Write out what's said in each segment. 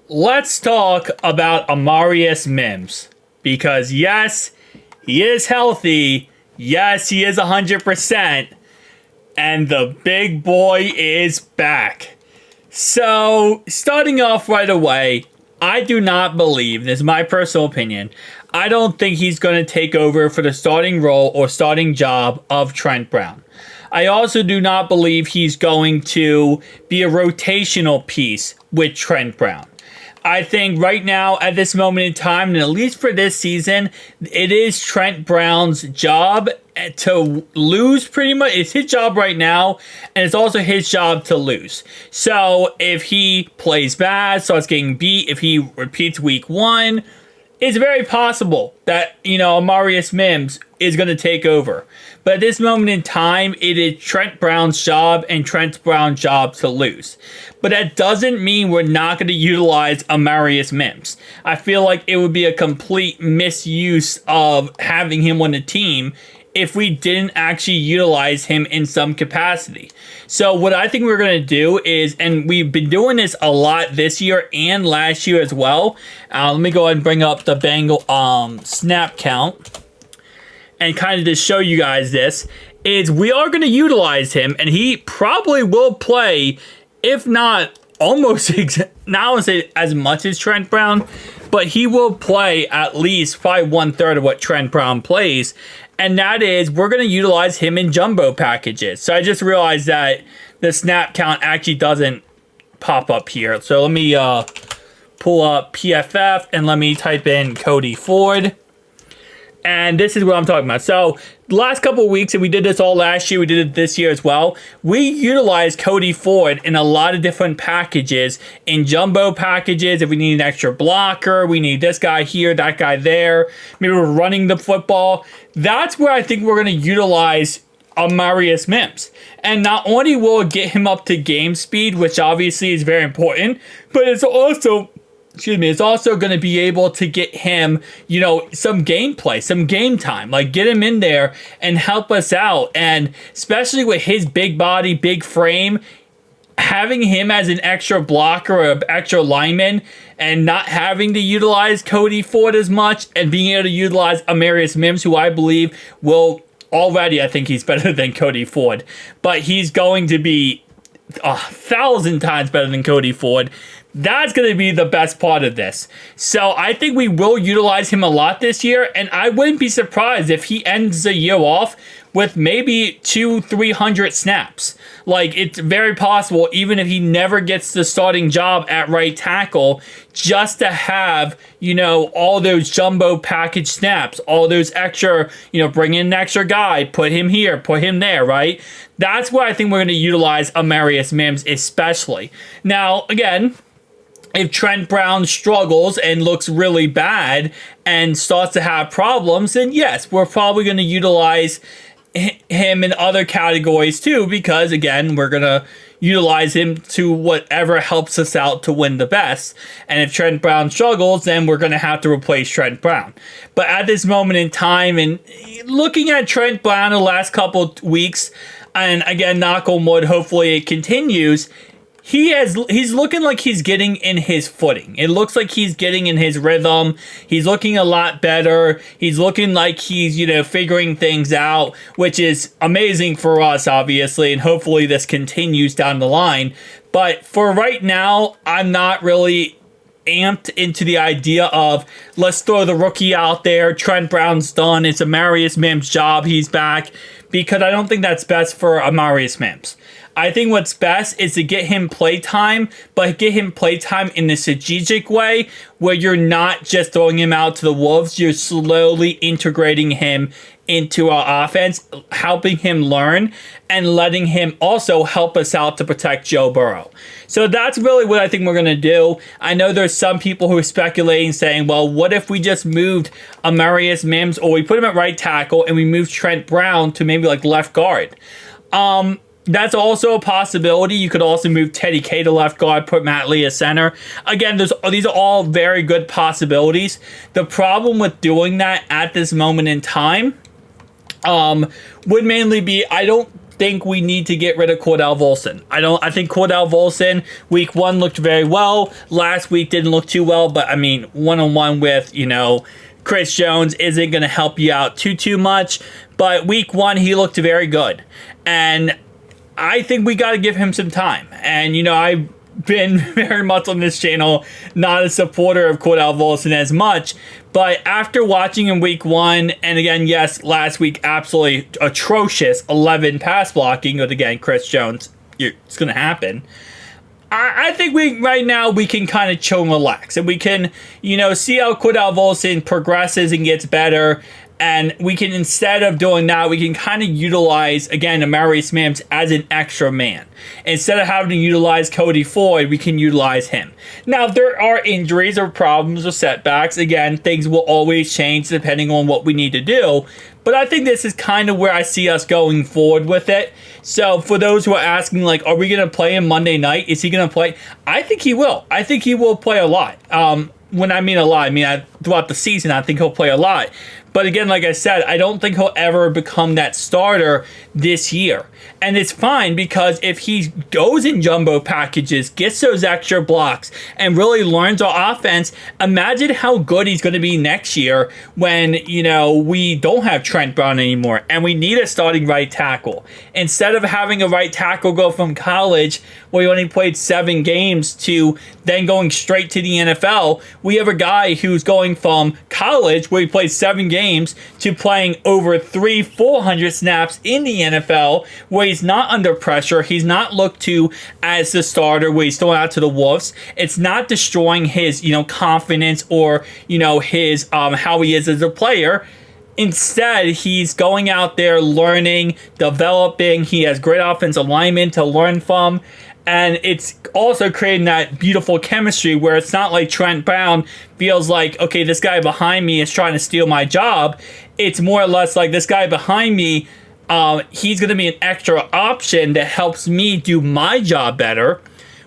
let's talk about Amarius Mims. Because yes, he is healthy. Yes, he is 100%. And the big boy is back. So, starting off right away, I do not believe, this is my personal opinion, I don't think he's going to take over for the starting role or starting job of Trent Brown. I also do not believe he's going to be a rotational piece with Trent Brown. I think right now, at this moment in time, and at least for this season, it is Trent Brown's job to lose pretty much. It's his job right now, and it's also his job to lose. So if he plays bad, starts getting beat, if he repeats week one, it's very possible that, Amarius Mims is going to take over. But at this moment in time, it is Trent Brown's job and Trent Brown's job to lose. But that doesn't mean we're not going to utilize Amarius Mims. I feel like it would be a complete misuse of having him on the team if we didn't actually utilize him in some capacity. So what I think we're going to do is, and we've been doing this a lot this year and last year as well. Let me go ahead and bring up the Bengal snap count and kind of just show you guys this, is we are going to utilize him, and he probably will play, if not almost, not want to say as much as Trent Brown, but he will play at least probably 1/3 of what Trent Brown plays. And that is, we're going to utilize him in jumbo packages. So I just realized that the snap count actually doesn't pop up here. So let me pull up PFF and let me type in Cody Ford. And this is what I'm talking about. So the last couple of weeks, and we did this all last year, we did it this year as well, we utilized Cody Ford in a lot of different packages, in jumbo packages. If we need an extra blocker, we need this guy here, that guy there, maybe we're running the football. That's where I think we're going to utilize Amarius Mims. And not only will it get him up to game speed, which obviously is very important, but it's also going to be able to get him, some gameplay, some game time. Like, get him in there and help us out. And especially with his big body, big frame, having him as an extra blocker or an extra lineman and not having to utilize Cody Ford as much and being able to utilize Amarius Mims, who I believe will already, I think he's better than Cody Ford. But he's going to be 1,000 times better than Cody Ford. That's going to be the best part of this. So I think we will utilize him a lot this year, and I wouldn't be surprised if he ends the year off with maybe 200-300 snaps. Like, it's very possible, even if he never gets the starting job at right tackle, just to have, all those jumbo package snaps, all those extra, bring in an extra guy, put him here, put him there, right? That's where I think we're going to utilize Amarius Mims especially. Now, again, if Trent Brown struggles and looks really bad and starts to have problems, then yes, we're probably going to utilize him in other categories too, because again, we're going to utilize him to whatever helps us out to win the best. And if Trent Brown struggles, then we're going to have to replace Trent Brown. But at this moment in time, and looking at Trent Brown the last couple weeks, and again, knock on wood, hopefully it continues, he's looking like he's getting in his footing. It looks like he's getting in his rhythm. He's looking a lot better. He's looking like he's, figuring things out, which is amazing for us, obviously, and hopefully this continues down the line. But for right now, I'm not really amped into the idea of, let's throw the rookie out there. Trent Brown's done. It's Amarius Mims' job. He's back. Because I don't think that's best for Amarius Mims. I think what's best is to get him playtime, but get him playtime in a strategic way where you're not just throwing him out to the wolves. You're slowly integrating him into our offense, helping him learn, and letting him also help us out to protect Joe Burrow. So that's really what I think we're going to do. I know there's some people who are speculating, saying, well, what if we just moved Amarius Mims, or we put him at right tackle and we moved Trent Brown to maybe like left guard? That's also a possibility. You could also move Teddy K to left guard, put Matt Lee as center. Again, these are all very good possibilities. The problem with doing that at this moment in time would mainly be, I don't think we need to get rid of Cordell Volson. I think Cordell Volson, week 1 looked very well. Last week didn't look too well, but I mean, one-on-one with, Chris Jones isn't going to help you out too much. But week 1, he looked very good. And I think we got to give him some time. And, I've been very much on this channel not a supporter of Cordell Volson as much. But after watching him week 1, and again, yes, last week, absolutely atrocious 11 pass blocking. But again, Chris Jones, it's going to happen. I think right now we can kind of chill and relax, and we can, see how Cordell Volson progresses and gets better. And we can, instead of doing that, we can kind of utilize, again, Amarius Mims as an extra man. Instead of having to utilize Cody Floyd, we can utilize him. Now, if there are injuries or problems or setbacks, again, things will always change depending on what we need to do. But I think this is kind of where I see us going forward with it. So for those who are asking, like, are we going to play him Monday night? Is he going to play? I think he will. I think he will play a lot. When I mean a lot, throughout the season, I think he'll play a lot. But again, like I said, I don't think he'll ever become that starter this year. And it's fine, because if he goes in jumbo packages, gets those extra blocks, and really learns our offense, imagine how good he's going to be next year when, we don't have Trent Brown anymore and we need a starting right tackle. Instead of having a right tackle go from college, where he only played 7 games, to then going straight to the NFL, we have a guy who's going from college, where he played 7 games, to playing over 400 snaps in the NFL, where he's not under pressure. He's not looked to as the starter, where he's thrown out to the wolves. It's not destroying his, confidence or, his, how he is as a player. Instead, he's going out there learning, developing. He has great offensive linemen to learn from. And it's also creating that beautiful chemistry where it's not like Trent Brown feels like, okay, this guy behind me is trying to steal my job. It's more or less like, this guy behind me, he's going to be an extra option that helps me do my job better.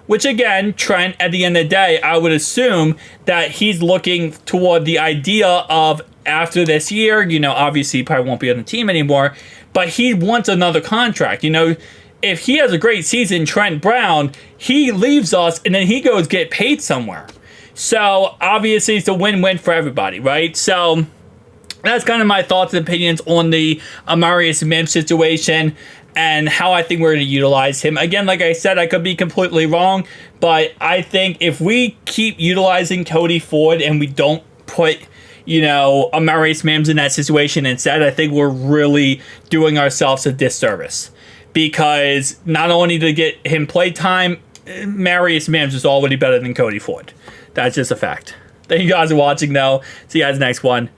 Which again, Trent, at the end of the day, I would assume that he's looking toward the idea of, after this year, obviously he probably won't be on the team anymore, but he wants another contract. If he has a great season, Trent Brown, he leaves us and then he goes get paid somewhere. So obviously it's a win-win for everybody, right? So that's kind of my thoughts and opinions on the Amarius Mims situation and how I think we're going to utilize him. Again, like I said, I could be completely wrong, but I think if we keep utilizing Cody Floyd and we don't put, Amarius Mims in that situation instead, I think we're really doing ourselves a disservice. Because not only to get him play time, Amarius Mims is already better than Cody Floyd. That's just a fact. Thank you guys for watching, though. See you guys next one.